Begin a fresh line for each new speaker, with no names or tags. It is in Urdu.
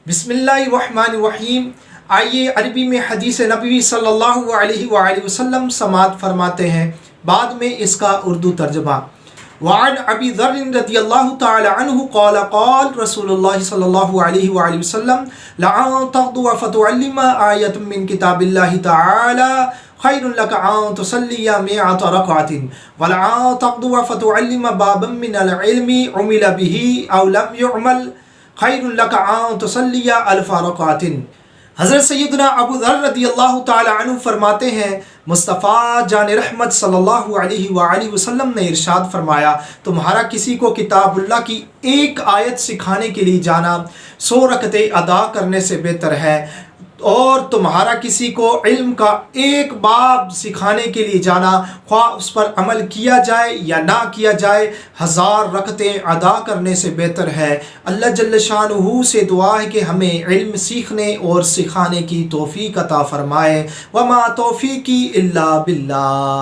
بسم اللہ الرحمن الرحیم۔ آئیے عربی میں حدیث نبوی صلی اللہ علیہ وآلہ وسلم سماعت فرماتے ہیں، بعد میں اس کا اردو ترجمہ۔ وعن ابی ذر رضی اللہ تعالی عنہ قال قال رسول اللہ صلی اللہ علیہ وآلہ وسلم لعن تغدو فتعلم آیت من کتاب اللہ تعالی خیر لک ان تصلی مئۃ رکعۃ ولعن تغدو فتعلم بابا من العلم عمل به او لم يعمل خیر لک ان تصلی الف رکعۃ۔ حضرت سیدنا ابو ذر رضی اللہ تعالی عنہ فرماتے ہیں، مصطفیٰ جان رحمت صلی اللہ علیہ وآلہ وسلم نے ارشاد فرمایا، تمہارا کسی کو کتاب اللہ کی ایک آیت سکھانے کے لیے جانا 100 رکعتیں ادا کرنے سے بہتر ہے، اور تمہارا کسی کو علم کا ایک باب سکھانے کے لیے جانا، خواہ اس پر عمل کیا جائے یا نہ کیا جائے، 1000 رکعتیں ادا کرنے سے بہتر ہے۔ اللہ جل شانہ سے دعا ہے کہ ہمیں علم سیکھنے اور سکھانے کی توفیق عطا فرمائے۔ وما توفیقی الا باللہ۔